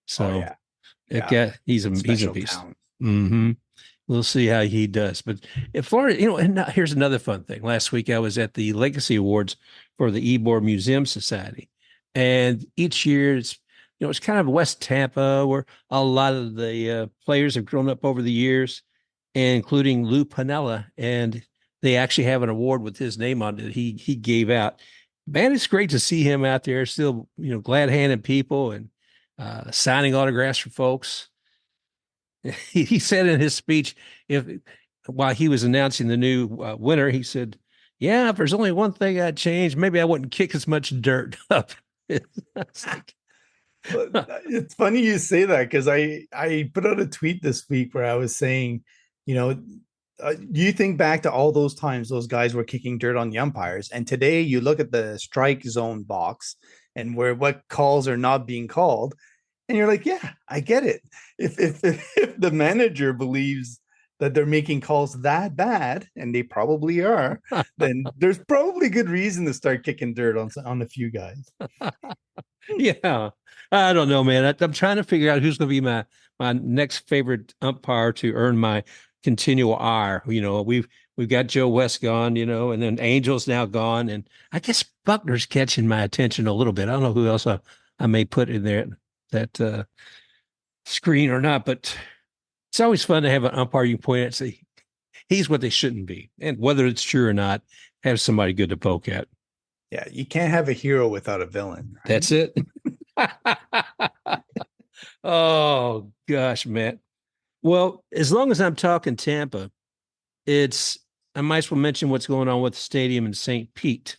So yeah, that yeah, guy, he's a special beast. talent. Hmm. We'll see how he does. But in Florida, and now here's another fun thing. Last week I was at the Legacy Awards for the Ybor Museum Society, and each year it's kind of West Tampa where a lot of the players have grown up over the years, including Lou Piniella, and they actually have an award with his name on it. He gave out. Man, it's great to see him out there still, glad handing people and signing autographs for folks. He said in his speech, if while he was announcing the new winner, he said, "Yeah, if there's only one thing I'd change, maybe I wouldn't kick as much dirt up." It's like, But it's funny you say that because I put out a tweet this week where I was saying, you know, you think back to all those times those guys were kicking dirt on the umpires, and today you look at the strike zone box and where what calls are not being called, and you're like, yeah, I get it. If the manager believes that they're making calls that bad, and they probably are, then there's probably good reason to start kicking dirt on a few guys. yeah, I don't know, man. I'm trying to figure out who's going to be my next favorite umpire to earn my continual ire. We've got Joe West gone, and then Angel's now gone, and I guess Buckner's catching my attention a little bit. I don't know who else I may put in there that screen or not, but it's always fun to have an umpire you can point at and say he's what they shouldn't be, and whether it's true or not, have somebody good to poke at. Yeah, you can't have a hero without a villain, right? That's it. Oh gosh, Matt. Well, as long as I'm talking Tampa, it's I might as well mention what's going on with the stadium in St. Pete.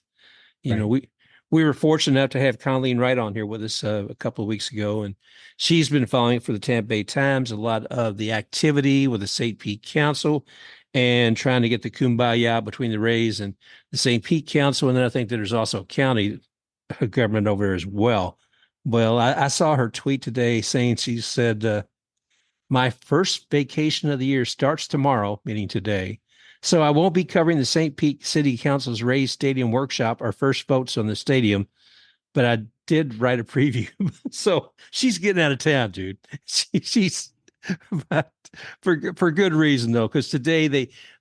You know, Right. we were fortunate enough to have Colleen Wright on here with us a couple of weeks ago, and she's been following for the Tampa Bay Times a lot of the activity with the St. Pete Council and trying to get the kumbaya between the Rays and the St. Pete Council. And then I think that there's also county government over there as well. Well, I saw her tweet today saying she said, my first vacation of the year starts tomorrow, meaning today. So I won't be covering the St. Pete City Council's Rays Stadium workshop, our first votes on the stadium, but I did write a preview. So she's getting out of town, dude. She's but for good reason though, because today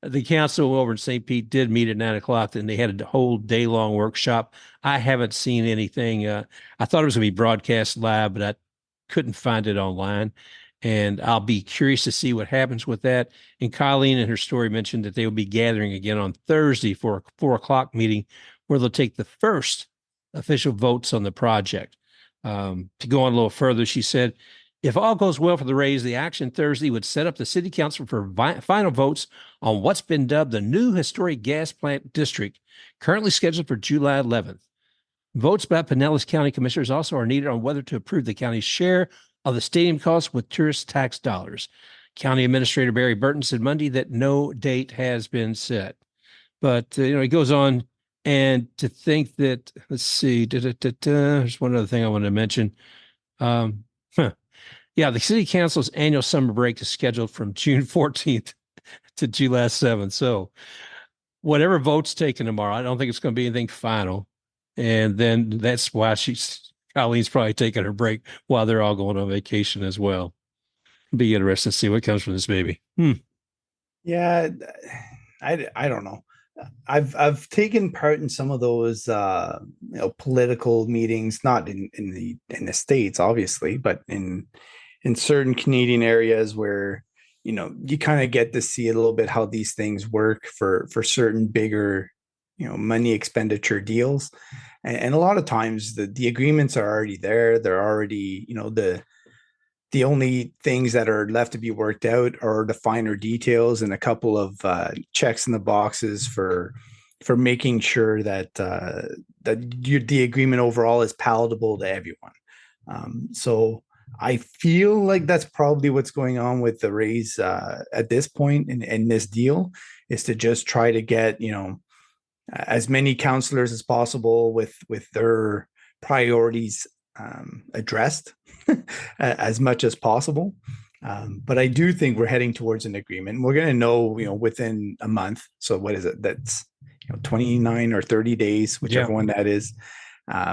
the council over in St. Pete did meet at 9 o'clock, and they had a whole day long workshop. I haven't seen anything. I thought it was going to be broadcast live, but I couldn't find it online. And I'll be curious to see what happens with that. And Colleen in her story mentioned that they will be gathering again on Thursday for a 4 o'clock meeting where they'll take the first official votes on the project. To go on a little further, she said, if all goes well for the Rays, the action Thursday would set up the city council for final votes on what's been dubbed the new historic gas plant district, currently scheduled for July 11th. Votes by Pinellas County commissioners also are needed on whether to approve the county's share of the stadium costs with tourist tax dollars. County Administrator Barry Burton said Monday that no date has been set. But, it goes on. And to think that, let's see, there's one other thing I want to mention. Huh. Yeah, the city council's annual summer break is scheduled from June 14th to July 7th. So whatever vote's taken tomorrow, I don't think it's going to be anything final. And then that's why Colleen's probably taking her break while they're all going on vacation as well. Be interesting to see what comes from this baby. Yeah, I don't know. I've taken part in some of those political meetings, not in the States, obviously, but in certain Canadian areas where you kind of get to see a little bit how these things work for certain bigger money expenditure deals, and a lot of times the agreements are already there. They're already the only things that are left to be worked out are the finer details and a couple of checks in the boxes for making sure that the agreement overall is palatable to everyone. So I feel like that's probably what's going on with the Rays at this point in this deal, is to just try to get, as many counselors as possible with their priorities addressed as much as possible. But I do think we're heading towards an agreement. We're going to know, within a month. So what is it? That's 29 or 30 days, whichever one that is,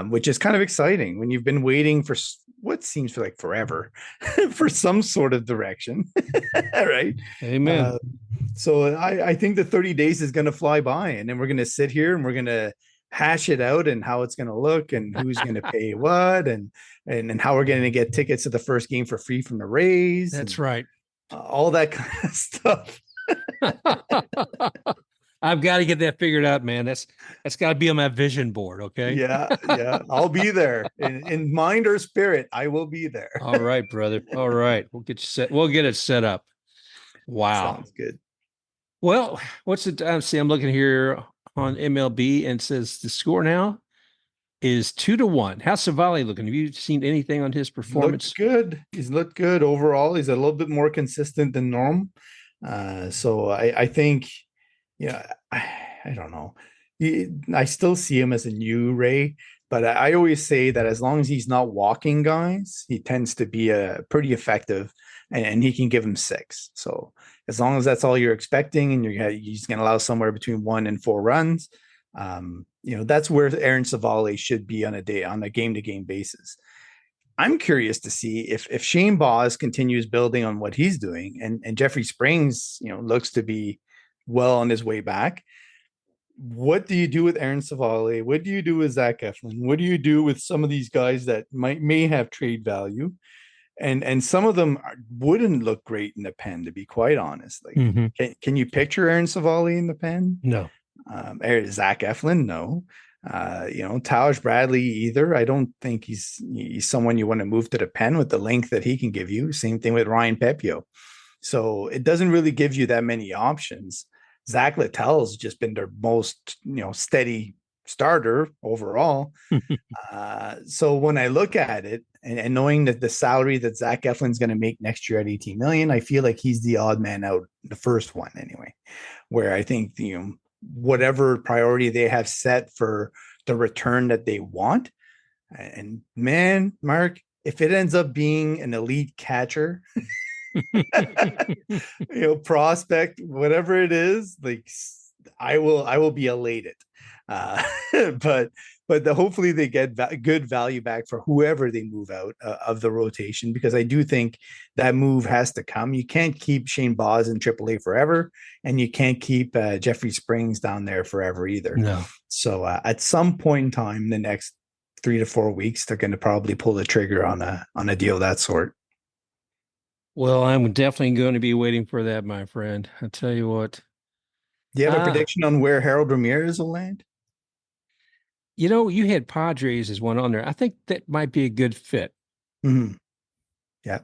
which is kind of exciting when you've been waiting for what seems like forever for some sort of direction, right? Amen. So I think the 30 days is going to fly by, and then we're going to sit here and we're going to hash it out and how it's going to look and who's going to pay what and how we're going to get tickets to the first game for free from the Rays. That's right. All that kind of stuff. I've got to get that figured out, man. That's got to be on my vision board. Okay. Yeah. I'll be there in mind or spirit. I will be there. All right, brother. All right. We'll get you set. We'll get it set up. Wow. Sounds good. Well, what's the see? I'm looking here on MLB and it says the score now is 2-1. How's Savali looking? Have you seen anything on his performance? Looks good. He's looked good overall. He's a little bit more consistent than norm. So I think, I don't know. I still see him as a new Ray, but I always say that as long as he's not walking guys, he tends to be pretty effective, and he can give him 6. So as long as that's all you're expecting, and you're just going to allow somewhere between 1 and 4 runs, that's where Aaron Savali should be on a game-to-game basis. I'm curious to see if Shane Baz continues building on what he's doing, and Jeffrey Springs, looks to be well on his way back. What do you do with Aaron Savali? What do you do with Zach Eflin? What do you do with some of these guys that may have trade value? And some of them wouldn't look great in the pen, to be quite honest. Like, can you picture Aaron Savali in the pen? No. Zach Eflin, no. Taj Bradley either. I don't think he's someone you want to move to the pen with the length that he can give you. Same thing with Ryan Pepio. So it doesn't really give you that many options. Zach Littell's just been their most, steady starter overall. So when I look at it and knowing that the salary that Zach Eflin's going to make next year at 18 million, I feel like he's the odd man out, the first one anyway, where I think, whatever priority they have set for the return that they want. And man, Mark, if it ends up being an elite catcher, prospect, whatever it is, like I will be elated. But hopefully they get good value back for whoever they move out of the rotation, because I do think that move has to come. You can't keep Shane Baz in AAA forever, and you can't keep Jeffrey Springs down there forever either. No. So at some point in time, the next 3 to 4 weeks, they're going to probably pull the trigger on a deal of that sort. Well, I'm definitely going to be waiting for that, my friend. I tell you what. Do you have a prediction on where Harold Ramirez will land? You had Padres as one on there. I think that might be a good fit. Mm-hmm. Yeah,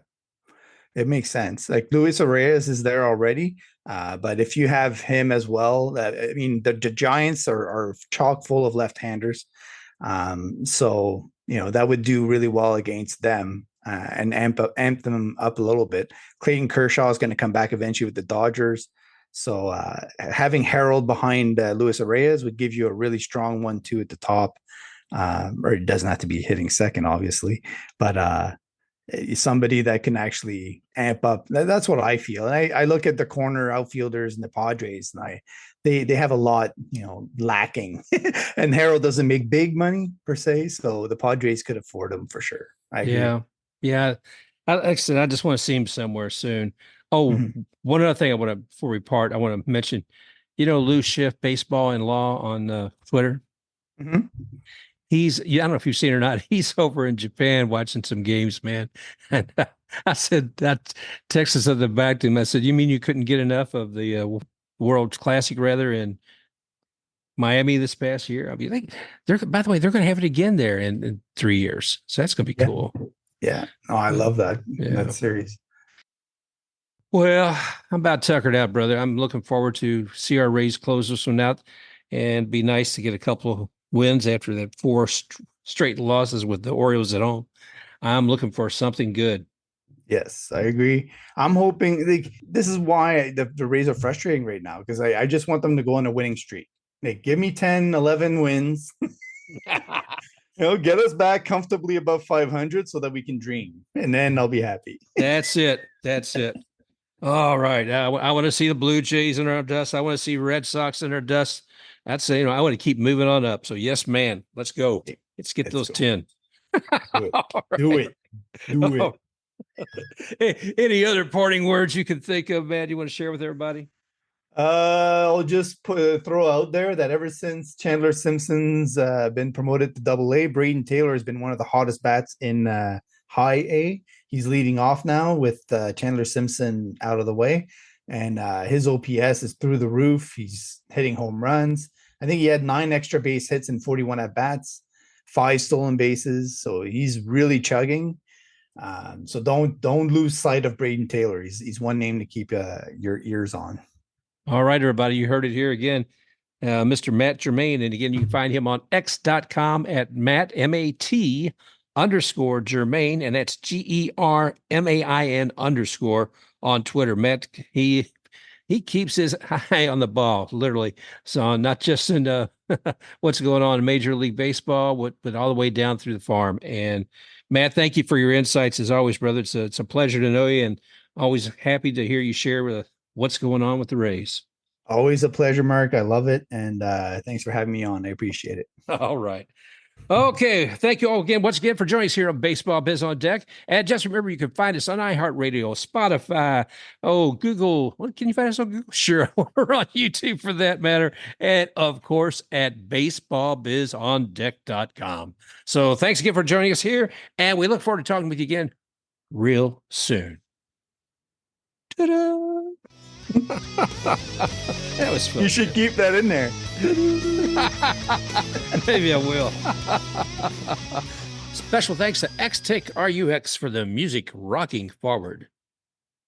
it makes sense. Like Luis Arias is there already, but if you have him as well, the Giants are chock full of left-handers, so that would do really well against them and amp them up a little bit. Clayton Kershaw is going to come back eventually with the Dodgers. So having Harold behind Luis Arias would give you a really strong 1-2 at the top, or it doesn't have to be hitting second, obviously, but somebody that can actually amp up. That's what I feel. And I look at the corner outfielders and the Padres, and they have a lot, lacking. And Harold doesn't make big money per se, so the Padres could afford him for sure. I agree. Yeah. Like I said, I just want to see him somewhere soon. Oh, one other thing before we part, I want to mention, Lou Schiff, Baseball and Law on Twitter. Mm-hmm. I don't know if you've seen it or not. He's over in Japan watching some games, man. And I said, that texted something back to him. I said, you mean you couldn't get enough of the World Classic, rather, in Miami this past year? I mean, by the way, they're going to have it again there in 3 years. So that's going to be cool. Yeah. Oh, I love that. Yeah. That series. Well, I'm about tuckered out, brother. I'm looking forward to see our Rays close this one out, and it'd be nice to get a couple of wins after that 4 straight losses with the Orioles at home. I'm looking for something good. Yes, I agree. I'm hoping like this is why the Rays are frustrating right now because I just want them to go on a winning streak. Like, give me 10, 11 wins. Get us back comfortably above 500 so that we can dream, and then I'll be happy. That's it. That's it. All right. I want to see the Blue Jays in our dust. I want to see Red Sox in our dust. That's, I want to keep moving on up. So, yes, man, let's go. Let's get Let's those go. 10. Do it. All Do right. it. Do it. Any other parting words you can think of, man, you want to share with everybody? I'll just throw out there that ever since Chandler Simpson's been promoted to Double A, Braden Taylor has been one of the hottest bats in High A. He's leading off now with Chandler Simpson out of the way, and his OPS is through the roof. He's hitting home runs. I think he had 9 extra base hits and 41 at bats, 5 stolen bases. So he's really chugging. So don't lose sight of Braden Taylor. He's one name to keep your ears on. All right, everybody. You heard it here again. Mr. Matt Germain. And again, you can find him on x.com at Matt, M-A-T _ Germain. And that's GERMAIN _ on Twitter. Matt, he keeps his eye on the ball, literally. So not just in what's going on in Major League Baseball, but all the way down through the farm. And Matt, thank you for your insights as always, brother. It's a pleasure to know you, and always happy to hear you share with what's going on with the Rays. Always a pleasure, Mark. I love it. And thanks for having me on. I appreciate it. All right. Okay. Thank you all once again for joining us here on Baseball Biz on Deck. And just remember, you can find us on iHeartRadio, Spotify, Google. What, can you find us on Google? Sure. We're on YouTube for that matter. And of course, at baseballbizondeck.com. So thanks again for joining us here. And we look forward to talking with you again real soon. Ta-da! That was fun. You should keep that in there. Maybe I will. Special thanks to X-Take RUX for the music rocking forward.